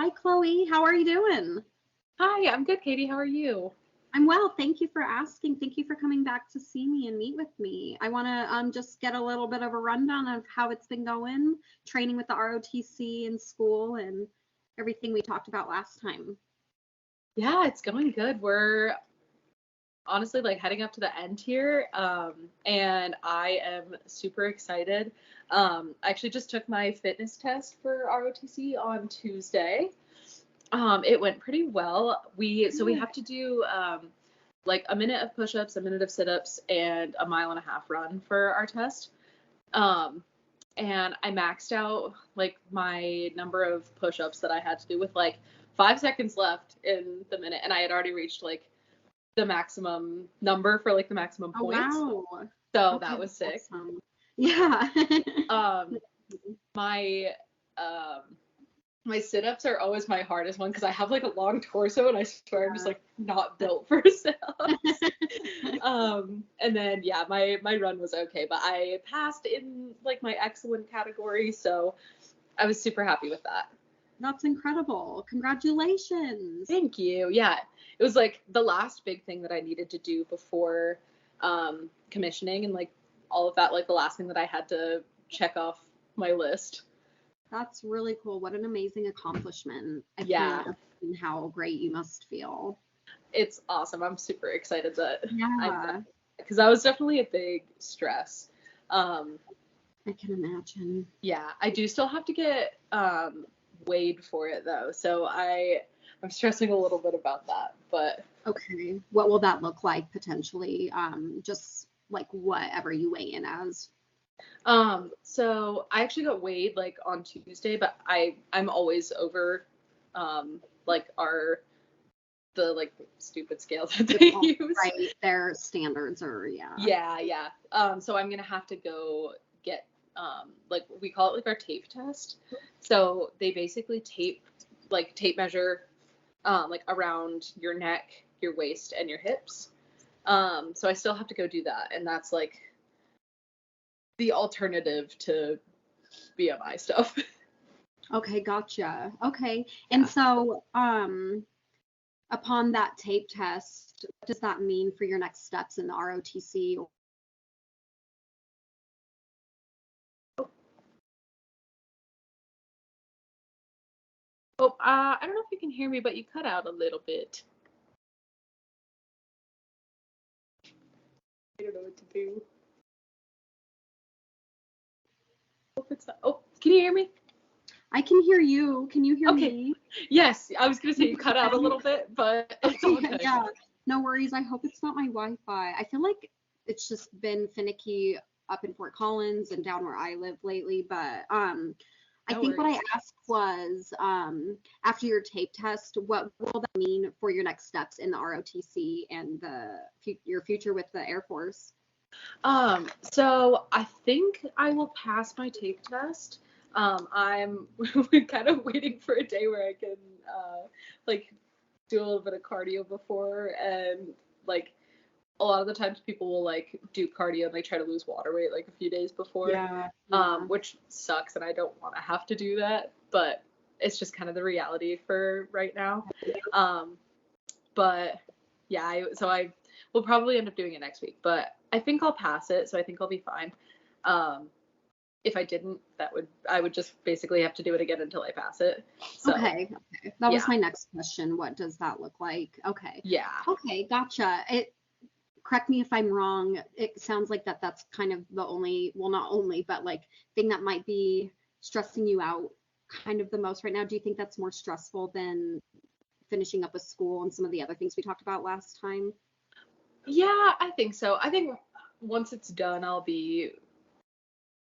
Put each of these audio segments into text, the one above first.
Hi, Chloe. How are you doing? Hi, I'm good, Katie. How are you? I'm well. Thank you for asking. Thank you for coming back to see me and meet with me. I want to just get a little bit of a rundown of how it's been going, training with the ROTC in school and everything we talked about last time. Yeah, it's going good. We're honestly like heading up to the end here, and I am super excited. I actually just took my fitness test for ROTC on Tuesday. It went pretty well. We have to do like a minute of push-ups, a minute of sit-ups, and a mile and a half run for our test. Um, and I maxed out like my number of push-ups that I had to do with like 5 seconds left in the minute, and I had already reached like the maximum number for like the maximum Oh, points. wow. So Okay, that was sick. that's awesome. Yeah. Um, my um, my sit-ups are always my hardest one because I have like a long torso and I swear I'm just like not built for sit-ups. And then yeah, my run was okay, but I passed in like my excellent category, so I was super happy with that. That's incredible. Congratulations. Thank you. Yeah, it was like the last big thing that I needed to do before commissioning and like all of that, like the last thing that I had to check off my list. That's really cool. What an amazing accomplishment. I Yeah, can't imagine how great you must feel. it's awesome. I'm super excited that I'm done Yeah, because that was definitely a big stress. Um, I can imagine. yeah, I do still have to get weighed for it though, so I'm stressing a little bit about that, but Okay. What will that look like potentially? Just like whatever you weigh in as. so I actually got weighed like on Tuesday, but I'm always over like the like stupid scale that they use. Right. Their standards are, yeah. Yeah, yeah. So I'm gonna have to go get like we call it like our tape test. So they basically tape measure like around your neck, your waist, and your hips. So I still have to go do that, and that's like the alternative to BMI stuff. Okay, gotcha. Okay. And Yeah. so, upon that tape test, what does that mean for your next steps in the ROTC? Oh, I don't know if you can hear me, but you cut out a little bit. I don't know what to do. Oh, can you hear me? I can hear you. Can you hear Okay. me? Yes, I was gonna say you cut out a little bit, but it's all Okay, good. yeah. No worries. I hope it's not my Wi-Fi. I feel like it's just been finicky up in Fort Collins and down where I live lately, but I No think what I worries. asked was after your tape test, what will that mean for your next steps in the ROTC and your future with the Air Force? So I think I will pass my tape test. I'm kind of waiting for a day where I can like do a little bit of cardio before, and like a lot of the times people will like do cardio and they try to lose water weight like a few days before, Yeah, yeah. which sucks and I don't want to have to do that, but it's just kind of the reality for right now. Um, but yeah, I will probably end up doing it next week, but I think I'll pass it, so I think I'll be fine. Um, if I didn't, I would just basically have to do it again until I pass it. So Okay, okay. That was yeah, my next question. What does that look like? Okay. yeah. Okay, gotcha. Correct me if I'm wrong. It sounds like that's kind of the only, well, not only, but like thing that might be stressing you out kind of the most right now. Do you think that's more stressful than finishing up with school and some of the other things we talked about last time? Yeah, I think so. I think once it's done, I'll be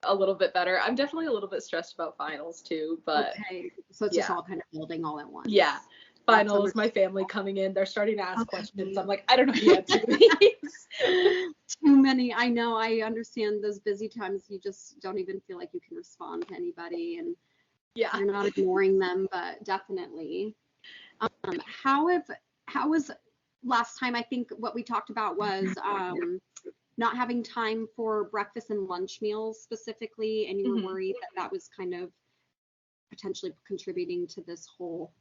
a little bit better. I'm definitely a little bit stressed about finals too, but Okay, so it's just yeah, all kind of building all at yeah. once. That's Finals, my understandable. family coming in, they're starting to ask questions. Okay. I'm like, I don't know the answer to these. Too many. I know. I understand those busy times. You just don't even feel like you can respond to anybody, and Yeah. you're not ignoring them, but definitely. How have how was last time? I think what we talked about was not having time for breakfast and lunch meals specifically, and you were Hmm. worried that that was kind of potentially contributing to this whole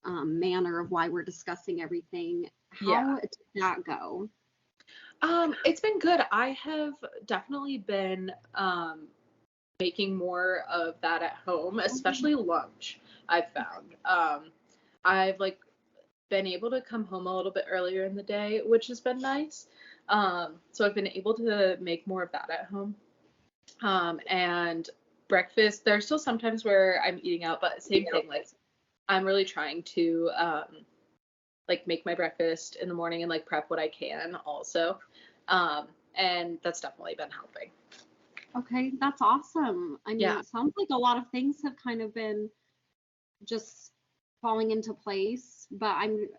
manner of why we're discussing everything. How did that go? It's been good. I have definitely been making more of that at home, especially lunch, I've found. I've like been able to come home a little bit earlier in the day, which has been nice. So I've been able to make more of that at home. And breakfast, there's still sometimes where I'm eating out, but same thing, like I'm really trying to like make my breakfast in the morning and like prep what I can also. And that's definitely been helping. Okay, that's awesome. I mean, it sounds like a lot of things have kind of been just falling into place, but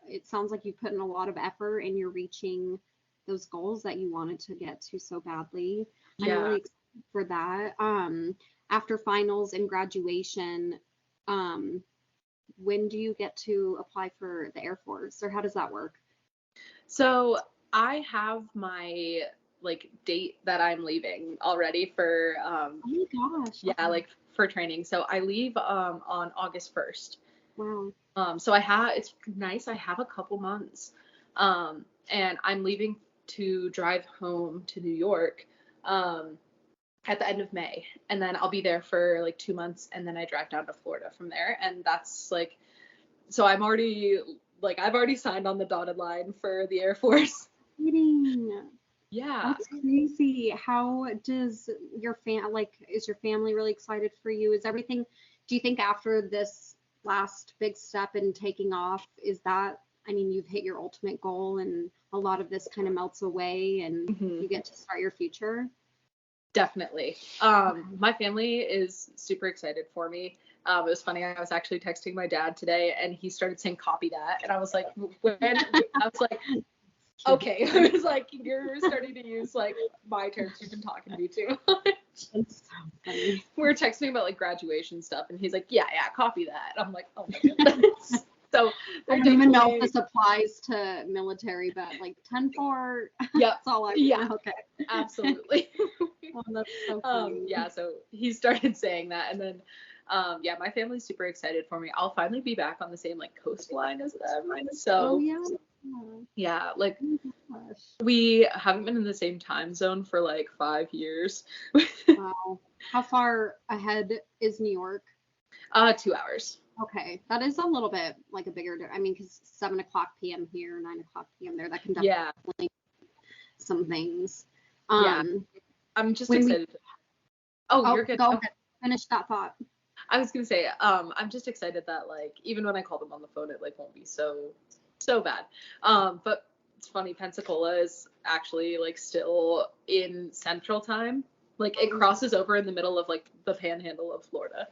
it sounds like you put in a lot of effort and you're reaching those goals that you wanted to get to so badly. I'm really excited for that. After finals and graduation, when do you get to apply for the Air Force, or how does that work? So I have my like date that I'm leaving already for oh my gosh. like for training. So I leave on August 1st. Wow. So it's nice. I have a couple months. And I'm leaving to drive home to New York at the end of May. And then I'll be there for like 2 months, and then I drive down to Florida from there. And that's like, so I've already signed on the dotted line for the Air Force. Kidding. Yeah. That's crazy. How does your is your family really excited for you? Do you think after this last big step in taking off, you've hit your ultimate goal and a lot of this kind of melts away and you get to start your future? Definitely. My family is super excited for me. It was funny. I was actually texting my dad today and he started saying copy that. And I was like, okay. I was like, you're starting to use like my terms. You've been talking to me too much. That's so funny. We were texting about like graduation stuff and he's like, yeah, copy that. I'm like, oh my goodness. So I don't even know if this applies to military, but like 10-4. Yeah. That's all I know. Okay. Absolutely. Oh, that's so funny. So he started saying that, and then my family's super excited for me. I'll finally be back on the same like coastline as them. So like we haven't been in the same time zone for like 5 years. Wow. How far ahead is New York? 2 hours. Okay, that is a little bit like a bigger. Because 7:00 p.m. here, 9:00 p.m. there, that can definitely some things. I'm just excited. You're good. Go ahead. Finish that thought. I was gonna say, I'm just excited that like even when I call them on the phone, it like won't be so bad. But it's funny, Pensacola is actually like still in Central Time. Like it crosses over in the middle of like the Panhandle of Florida.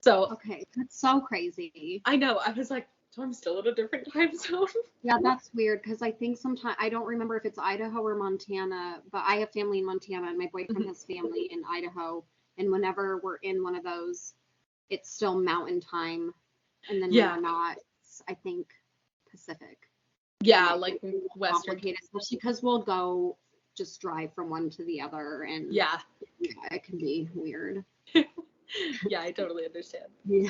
So okay, that's so crazy. I know. I was like, so I'm still in a different time zone. Yeah, that's weird because I think sometimes I don't remember if it's Idaho or Montana, but I have family in Montana and my boyfriend has family in Idaho. And whenever we're in one of those, it's still mountain time. And then when we're not, I think Pacific. Yeah, like Western. Especially because we'll go just drive from one to the other. And yeah, it can be weird. Yeah, I totally understand. Yeah.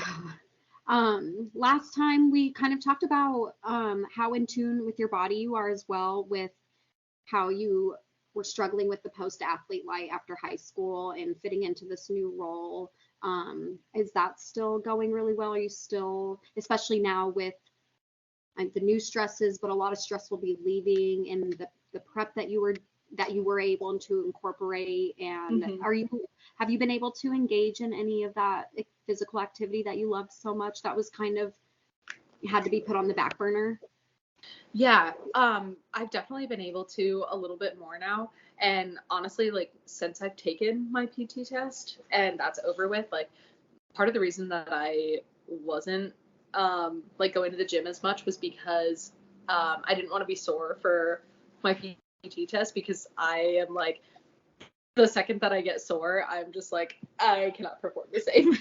Last time we kind of talked about how in tune with your body you are as well, with how you were struggling with the post-athlete life after high school and fitting into this new role. Is that still going really well? Are you still, especially now with the new stresses, but a lot of stress will be leaving, and the prep that you were able to incorporate, and have you been able to engage in any of that physical activity that you loved so much that was kind of had to be put on the back burner? Yeah, I've definitely been able to a little bit more now. And honestly, like since I've taken my PT test and that's over with, like part of the reason that I wasn't like going to the gym as much was because I didn't want to be sore for my PT test, because I am like, the second that I get sore, I'm just like, I cannot perform the same.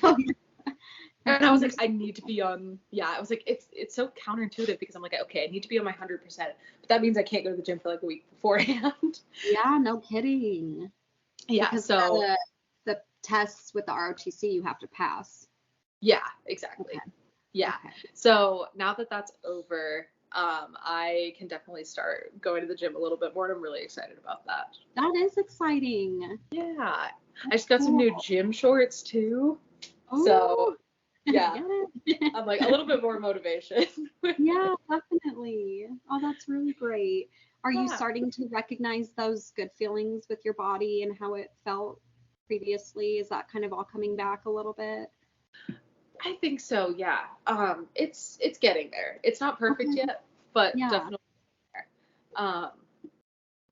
And I was like, I need to be on, I was like, it's so counterintuitive, because I'm like, okay, I need to be on my 100%, but that means I can't go to the gym for like a week beforehand. Yeah, no kidding. Yeah, because so the tests with the ROTC you have to pass. Yeah, exactly. Yeah. Okay. So now that that's over, I can definitely start going to the gym a little bit more, and I'm really excited about that. That is exciting. Yeah. I That's just got some new cool. gym shorts too. So Oh, yeah, get it? I'm like a little bit more motivation. Yeah, definitely. Oh, that's really great. Are you Yeah. starting to recognize those good feelings with your body and how it felt previously? Is that kind of all coming back a little bit? I think so, yeah. It's getting there. It's not perfect Okay. yet, but Yeah. definitely there. Um,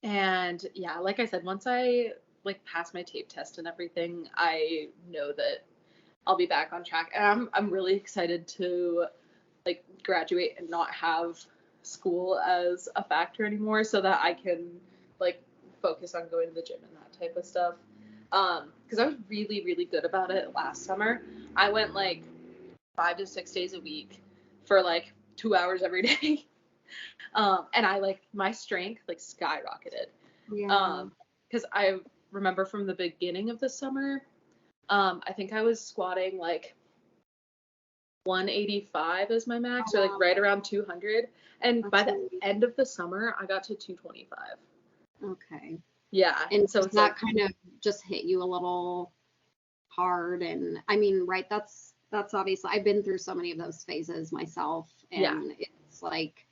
and yeah, like I said, once I like pass my tape test and everything, I know that I'll be back on track. And I'm really excited to like graduate and not have school as a factor anymore so that I can like focus on going to the gym and that type of stuff. Because I was really, really good about it last summer. I went like 5 to 6 days a week for like 2 hours every day. And I like my strength like skyrocketed. Yeah. Because I remember from the beginning of the summer, I think I was squatting like 185 as my Oh, max, or like right wow. around 200. And by That's the really end of the summer, I got to 225. okay. Yeah. And So does it's like, that kind of just hit you a little hard? And I mean, right, that's obviously I've been through so many of those phases myself, yeah. and it's like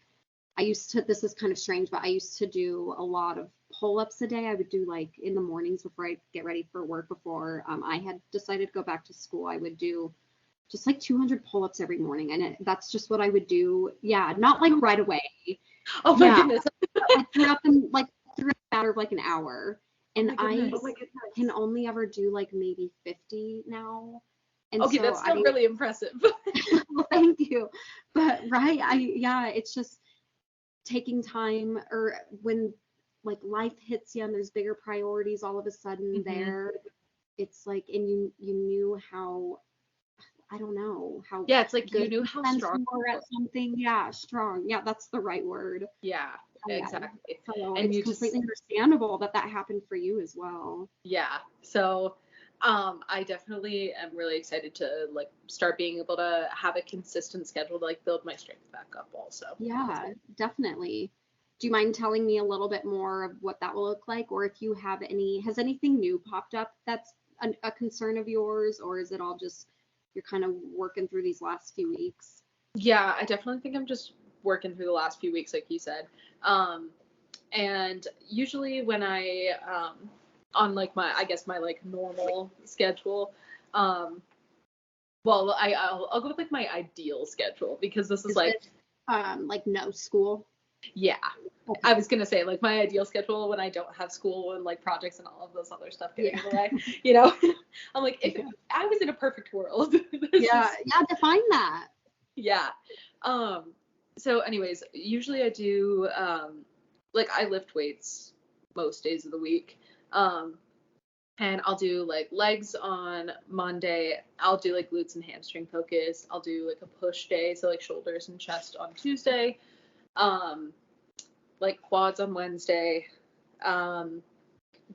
I used to, this is kind of strange, but I used to do a lot of pull-ups a day. I would do like in the mornings before I get ready for work, before I had decided to go back to school, I would do just like 200 pull-ups every morning. And that's just what I would do. Yeah, not like right away. Oh my Yeah, goodness. but like throughout a matter of like an hour. Oh And my I goodness. can only ever do like maybe 50 now. And Okay, so that's I still really impressive. well, thank you. But right, yeah, it's just taking time, or when like life hits you and there's bigger priorities all of a sudden hmm there, it's like, and you knew how, I don't know, how Yeah, it's like you good knew you how and strong you you were were. at something. Yeah, strong. Yeah, that's the right word. Yeah, Yeah. exactly. So And it's you just, completely understandable that that happened for you as well. yeah. So, I definitely am really excited to like start being able to have a consistent schedule to like build my strength back up also. Yeah, definitely. Do you mind telling me a little bit more of what that will look like, or if you have any, has anything new popped up that's a concern of yours, or is it all just you're kind of working through these last few weeks? Yeah, I definitely think I'm just working through the last few weeks, like you said. Um, and usually when on like my, I guess my like normal schedule, um, well, I'll go with like my ideal schedule because this is Is like, it like no school? yeah, I Okay. was gonna say like my ideal schedule when I don't have school and like projects and all of those other stuff getting Yeah. in the way, you know. I'm like, if Yeah. I was in a perfect world, this Yeah. is Yeah. Define that. yeah. Um, so anyways, usually I do like I lift weights most days of the week. Um, and I'll do like legs on Monday. I'll do like glutes and hamstring focus. I'll do like a push day, so like shoulders and chest on Tuesday. Um, like quads on Wednesday. Um,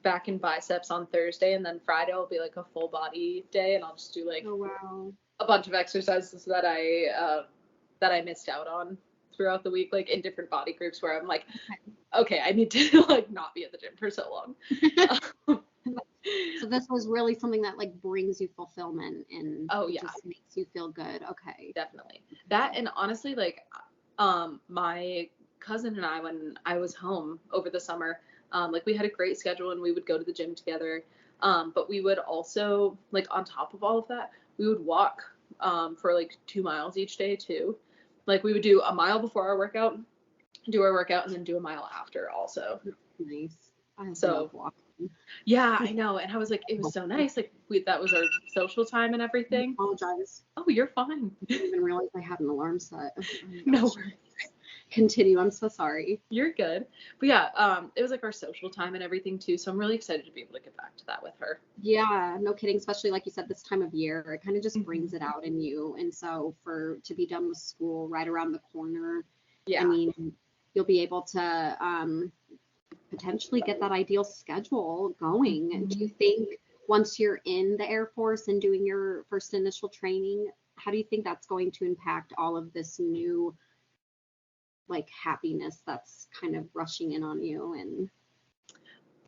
back and biceps on Thursday, and then Friday will be like a full body day, and I'll just do like Oh, wow. a bunch of exercises that I missed out on throughout the week, like in different body groups where I'm like, okay, I need to like not be at the gym for so long. So this was really something that like brings you fulfillment and Oh it yeah, just makes you feel good. Okay. definitely. That and honestly, like, my cousin and I, when I was home over the summer, like we had a great schedule and we would go to the gym together. But we would also like on top of all of that, we would walk for like 2 miles each day too. Like we would do a mile before our workout, do our workout, and then do a mile after also. Nice. I love So walking. yeah, I know. And I was like, it was so nice. Like that was our social time and I everything. apologize. Oh, you're fine. I didn't even realize I had an alarm set. Oh my No gosh. worries. Continue. I'm so sorry. You're good. But yeah, it was like our social time and everything too. So I'm really excited to be able to get back to that with her. Yeah, no kidding. Especially like you said, this time of year, it kind of just hmm brings it out in you. And so for to be done with school right around the corner, I Yeah. mean, you'll be able to potentially get that ideal schedule going. Do hmm you think once you're in the Air Force and doing your first initial training, how do you think that's going to impact all of this new like happiness that's kind of rushing in on you? And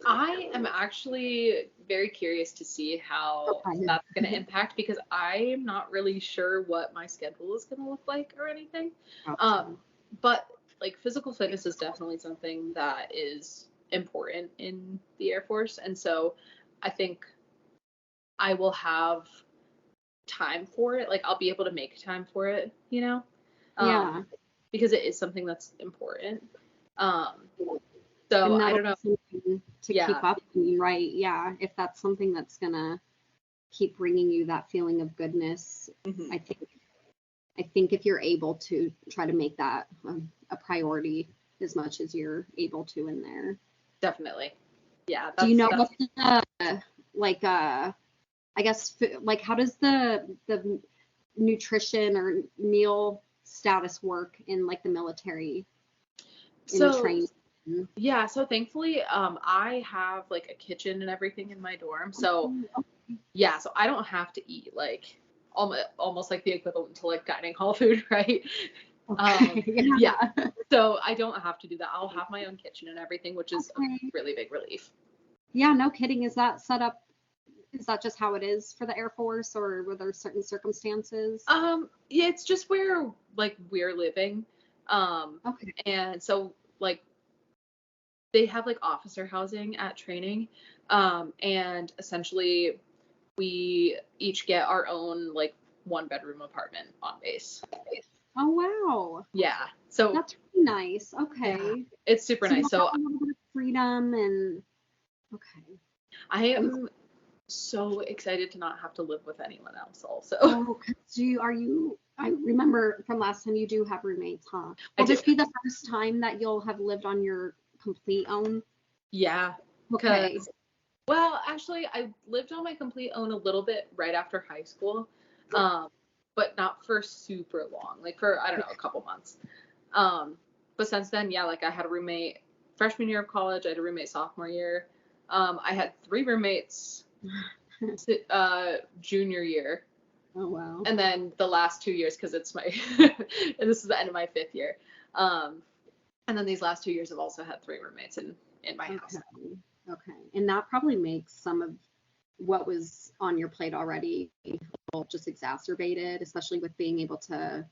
I am actually very curious to see how okay. that's going to impact, because I'm not really sure what my schedule is going to look like or anything. Gotcha. But like physical fitness is definitely something that is important in the Air Force. And so I think I will have time for it. Like I'll be able to make time for it, you know? Yeah. Because it is something that's important. Um, so And I that'll don't know. be something to Yeah. keep up, right? Yeah. If that's something that's gonna keep bringing you that feeling of goodness, Mhm. I think if you're able to try to make that a priority as much as you're able to in there. Definitely. Yeah, Do you know that's what the like I guess like how does the nutrition or meal status work in like the military in the so train? yeah, so thankfully I have like a kitchen and everything in my dorm. So yeah, so I don't have to eat like almost like the equivalent to like dining hall food, right? Okay. Yeah. Yeah. So I don't have to do that. I'll have my own kitchen and everything, which is a Okay. really big relief. Yeah, no kidding. Is that set up? Is that just how it is for the Air Force, or were there certain circumstances? Yeah, it's just where like we're living. Um, Okay. and so like they have like officer housing at training. And essentially we each get our own like 1 bedroom apartment on base. Oh wow, Yeah. So that's really nice. yeah, Okay, it's super so nice. you'll So have a little bit of freedom and okay. I And am so excited to not have to live with anyone else also. oh, 'cause are you? I remember from last time you do have roommates, huh? I Will do. this be the first time that you'll have lived on your complete own? Yeah. Okay. Because, well, actually, I lived on my complete own a little bit right after high school, um, but not for super long, like for, I don't know, a couple months. Um, but since then, yeah, like I had a roommate freshman year of college, I had a roommate sophomore year. I had 3 roommates junior year, Oh wow. and then the last 2 years, because it's my, and this is the end of my 5th year. Um, and then these last 2 years, I've also had 3 roommates in my Okay. house. Okay. And that probably makes some of what was on your plate already just exacerbated, especially with being able to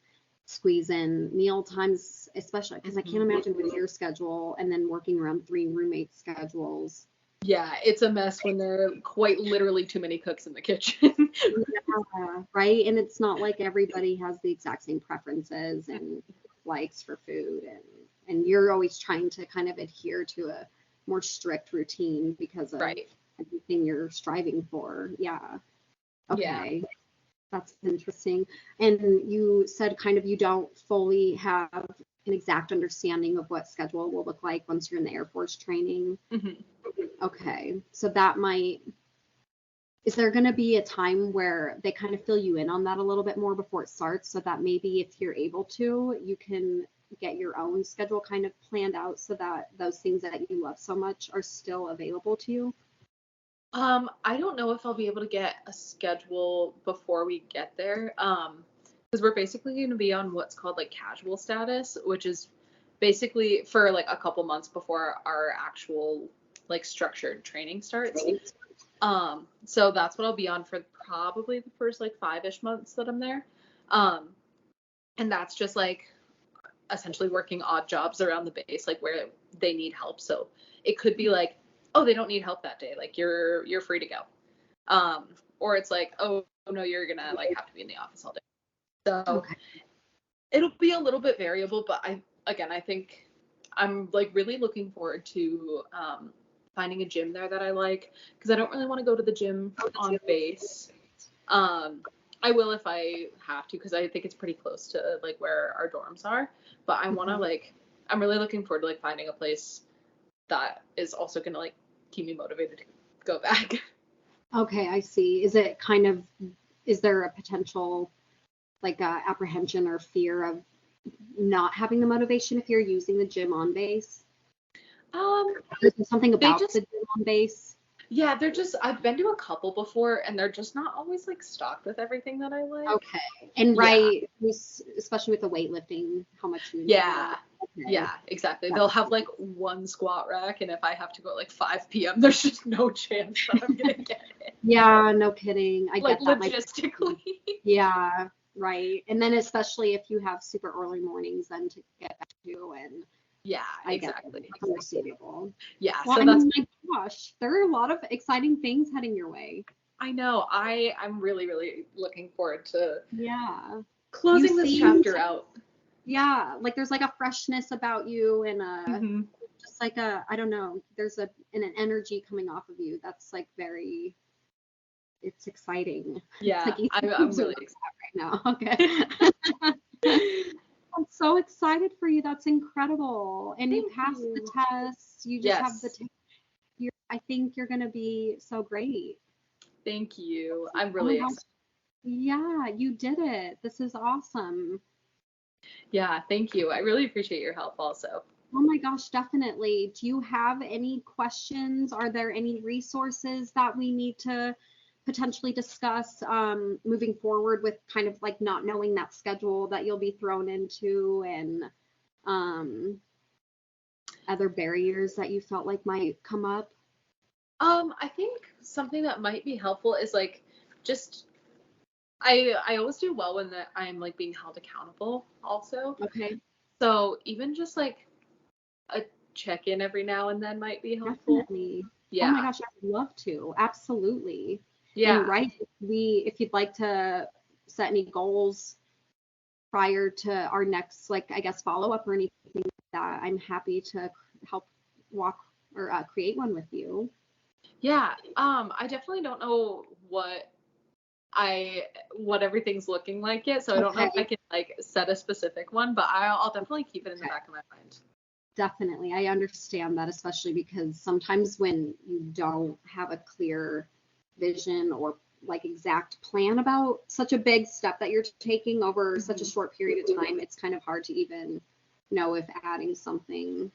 squeeze in meal times, especially because I can't Mhm. imagine with your schedule and then working around 3 roommate schedules. Yeah, it's a mess when there are quite literally too many cooks in the kitchen. Yeah, right. And it's not like everybody has the exact same preferences and likes for food, and you're always trying to kind of adhere to a more strict routine because of Right. everything you're striving for. Yeah. Yeah. Okay. That's interesting. And you said kind of you don't fully have an exact understanding of what schedule will look like once you're in the Air Force training. Hmm. Okay. So that might, is there going to be a time where they kind of fill you in on that a little bit more before it starts so that maybe if you're able to, you can get your own schedule kind of planned out so that those things that you love so much are still available to you? I don't know if I'll be able to get a schedule before we get there. Because we're basically going to be on what's called like casual status, which is basically for like a couple months before our actual like structured training starts. So that's what I'll be on for probably the first like 5-ish months that I'm there. Um, and that's just like essentially working odd jobs around the base, like where they need help. So it could be like, oh, they don't need help that day, like you're free to go. Or it's like, oh no, you're gonna like have to be in the office all day. So Okay. it'll be a little bit variable, but I think I'm like really looking forward to finding a gym there that I like, because I don't really want to go to the gym on base. Um, I will if I have to, because I think it's pretty close to like where our dorms are. But I want to Mhm. like, I'm really looking forward to like finding a place that is also gonna like keep me motivated to go back. Okay, I see. Is it kind of, is there a potential like apprehension or fear of not having the motivation if you're using the gym on base? Um, Is there something they about the just gym on base? Yeah, they're just, I've been to a couple before and they're just not always like stocked with everything that I like. Okay. And Yeah. right, especially with the weightlifting, how much you enjoy Yeah. that. Okay. Yeah, exactly. That's They'll have like one squat rack, and if I have to go at like 5 p.m., there's just no chance that I'm gonna get it. yeah, no kidding. I Like get that. logistically. Yeah, right. And then especially if you have super early mornings then to get back to, and Yeah, I get it. exactly. It's understandable. Yeah, Well, so I that's, mean, my gosh, there are a lot of exciting things heading your way. I know. I'm really, really looking forward to Yeah. You closing this seem, chapter out. yeah, like there's like a freshness about you and Hmm. just like a, I don't know, there's an energy coming off of you that's like very, it's exciting. It's Yeah, like you I'm really right now. Okay. excited. I'm so excited for you. That's incredible. And you Thank passed the you. test. You just have the Yes, test. I think you're gonna be so great. thank you. I'm Oh my really gosh. excited. Yeah, you did it. This is awesome. Yeah, thank you. I really appreciate your help also. Oh my gosh, definitely. Do you have any questions? Are there any resources that we need to potentially discuss moving forward with kind of like not knowing that schedule that you'll be thrown into, and um, other barriers that you felt like might come up? I think something that might be helpful is like just I always do well when that I'm like being held accountable also. Okay, So even just like a check-in every now and then might be helpful. definitely. Oh my Yeah. gosh, I'd love to. Absolutely. And Yeah. right, if you'd like to set any goals prior to our next, like, I guess, follow up or anything like that, I'm happy to help walk or create one with you. Yeah. I definitely don't know what everything's looking like yet, so I don't know Okay, if I can like set a specific one, but I'll definitely keep it in the okay. back of my mind. Definitely. I understand that, especially because sometimes when you don't have a clear vision or like exact plan about such a big step that you're taking over such a Mhm. short period of time, it's kind of hard to even know if adding something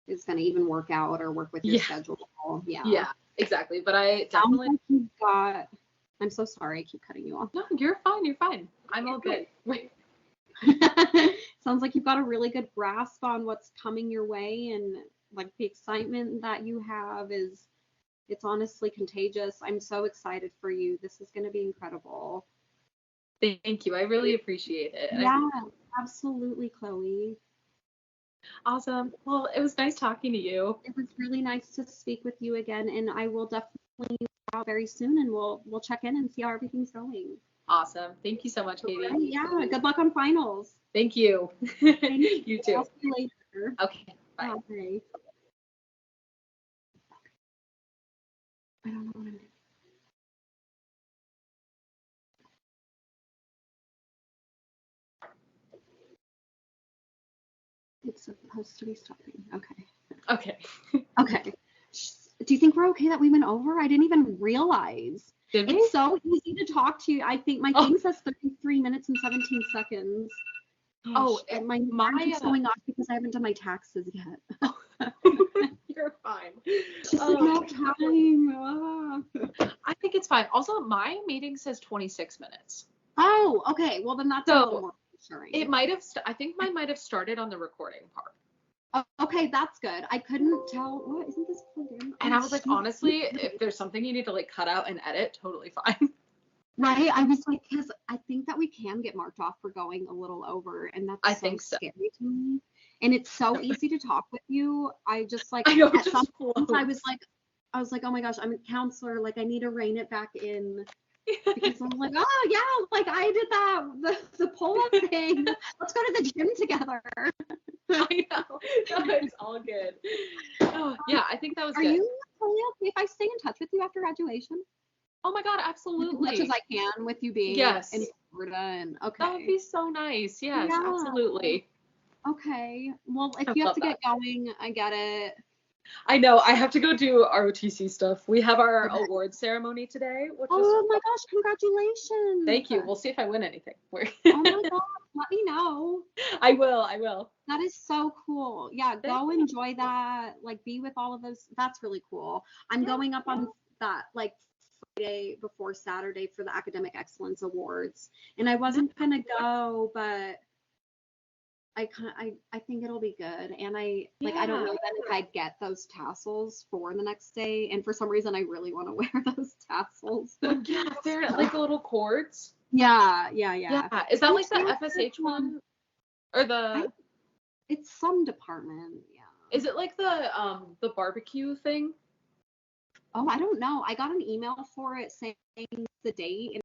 is going to even work out or work with your Yeah. schedule. Yeah. Yeah, exactly. But I Sounds definitely, like you've got, I'm so sorry, I keep cutting you off. no, you're fine. You're fine. I'm all good. Sounds like you've got a really good grasp on what's coming your way, and like the excitement that you have is, it's honestly contagious. I'm so excited for you. This is going to be incredible. Thank you. I really appreciate it. And Yeah, absolutely, Chloe. awesome. Well, it was nice talking to you. It was really nice to speak with you again, and I will definitely out very soon, and we'll check in and see how everything's going. Awesome. Thank you so much, Katie. Right, yeah, good luck on finals. Thank you. Thank you. You I'll too. see you later. Okay. Bye. Bye. I don't know what I'm doing. It's supposed to be stopping. Okay. Okay. Okay. Do you think we're okay that we went over? I didn't even realize. Did we? It's so easy to talk to you. I think my Oh, thing says 33 minutes and 17 seconds. oh, Gosh, and my my, alarm keeps going off because I haven't done my taxes yet. you're fine. Just like no time. I think it's fine. Also, my meeting says 26 minutes. Oh, okay. Well, then that's a little So more reassuring. it might have, I think mine might have started on the recording part. Oh, okay, that's good. I couldn't tell. What, isn't this plugged in? And Oh, I was like, shoot. honestly, if there's something you need to like cut out and edit, totally fine. Right? I was like, because I think that we can get marked off for going a little over, and I that's so think so. scary to me. And it's so easy to talk with you. I just like I know, at some just point I was floats. like, oh my gosh, I'm a counselor. Like I need to rein it back in because I'm like, oh yeah, like I did that the pull-up thing. Let's go to the gym together. I know. No, it's all good. Oh, yeah, I think that was Are good. you totally okay if I stay in touch with you after graduation? Oh my God, As much as absolutely. I can with you being Yes. in Florida, and That would okay. be so nice. Yes, Yeah. absolutely. Okay. Well, if I you have love to that. get going, I get it. I know. I have to go do ROTC stuff. We have our award ceremony today, which is. Oh my gosh, congratulations. Thank you. We'll see if I win anything. Oh my gosh, let me know. I will. That is so cool. Yeah, go enjoy that. Like, be with all of us. That's really cool. I'm going up on that like Friday before Saturday for the Academic Excellence Awards, and I wasn't gonna go, but I think it'll be good. And I don't know then if I'd get those tassels for the next day. And for some reason I really want to wear those tassels. Yeah, they're like the little cords. Yeah. Is that like the FSH one? Or it's some department, yeah. Is it like the barbecue thing? Oh, I don't know. I got an email for it saying the date, and